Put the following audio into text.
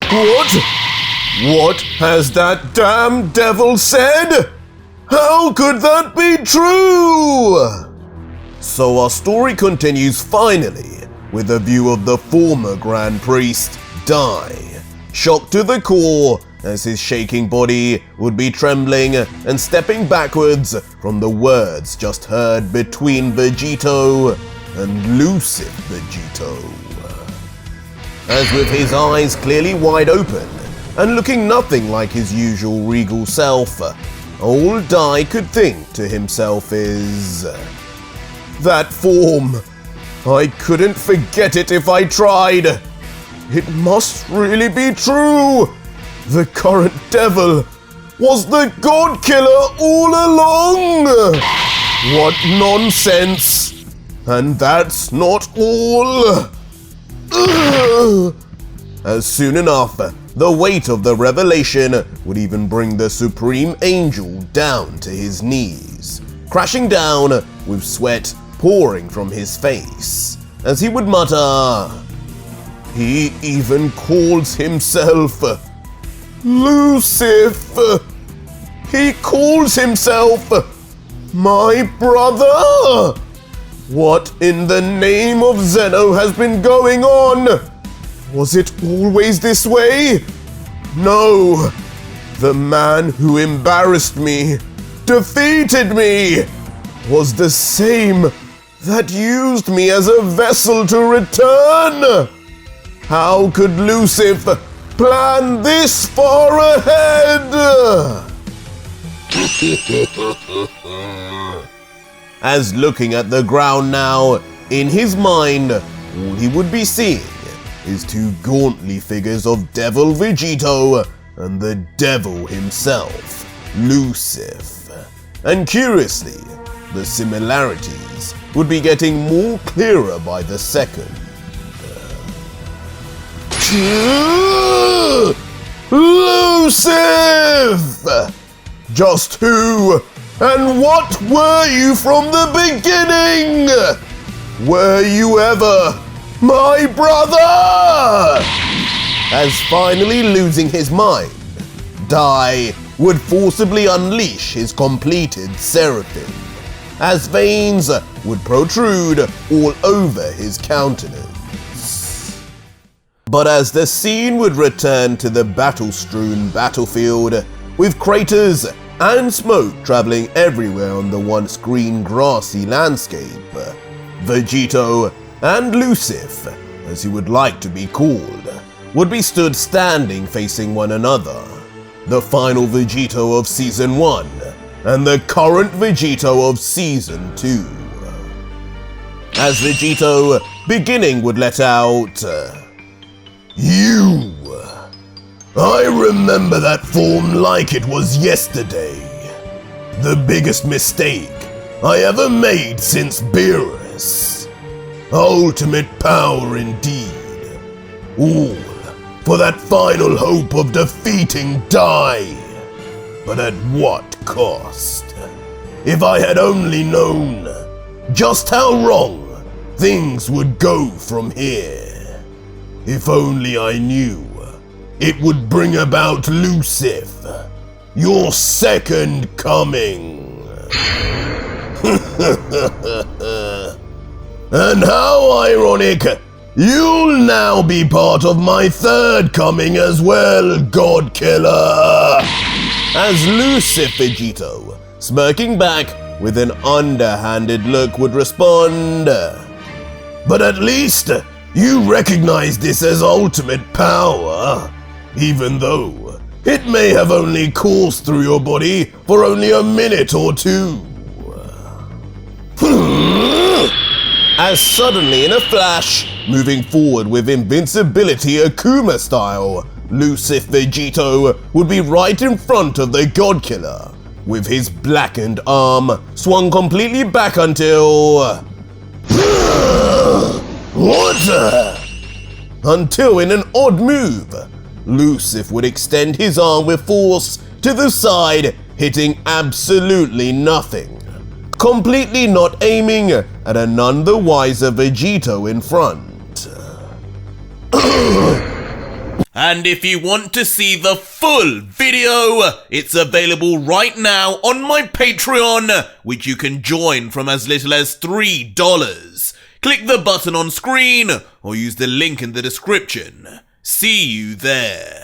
What? What has that damn devil said? How could that be true? So our story continues finally with a view of the former Grand Priest die, shocked to the core as his shaking body would be trembling and stepping backwards from the words just heard between Vegito and Lucid Vegito. As with his eyes clearly wide open and looking nothing like his usual regal self, all Dai could think to himself is, that form, I couldn't forget it if I tried. It must really be true. The current devil was the God Killer all along. What nonsense. And that's not all. As soon enough, the weight of the revelation would even bring the Supreme Angel down to his knees, crashing down with sweat pouring from his face, as he would mutter, he even calls himself Lucifer. He calls himself my brother. What in the name of Zeno has been going on? Was it always this way? No. The man who embarrassed me, defeated me, was the same that used me as a vessel to return. How could Lucifer plan this far ahead? As looking at the ground now, in his mind, all he would be seeing is two gauntly figures of Devil Vegito and the devil himself, Lucifer. And curiously, the similarities would be getting more clearer by the second. Lucifer! Just who and what were you from the beginning? Were you ever my brother? As finally losing his mind, Dai would forcibly unleash his completed seraphim, as veins would protrude all over his countenance. But as the scene would return to the battle-strewn battlefield, with craters and smoke traveling everywhere on the once green grassy landscape, Vegito and Lucifer, as he would like to be called, would be stood standing facing one another, the final Vegito of Season 1 and the current Vegito of Season 2. As Vegito beginning would let out, "You! I remember that form like it was yesterday. The biggest mistake I ever made since Beerus. Ultimate power indeed. All for that final hope of defeating Dai. But at what cost? If I had only known just how wrong things would go from here. If only I knew it would bring about Lucifer, your second coming." And how ironic, you'll now be part of my third coming as well, God Killer. As Lucifer Vegito, smirking back with an underhanded look, would respond, "But at least you recognize this as ultimate power, even though it may have only coursed through your body for only a minute or two." As suddenly in a flash, moving forward with invincibility Akuma style, Lucifer Vegito would be right in front of the God Killer, with his blackened arm swung completely back until... What? Until in an odd move, Lucifer would extend his arm with force to the side, hitting absolutely nothing, completely not aiming at a none the wiser Vegito in front. And if you want to see the full video, it's available right now on my Patreon, which you can join from as little as $3. Click the button on screen or use the link in the description. See you there.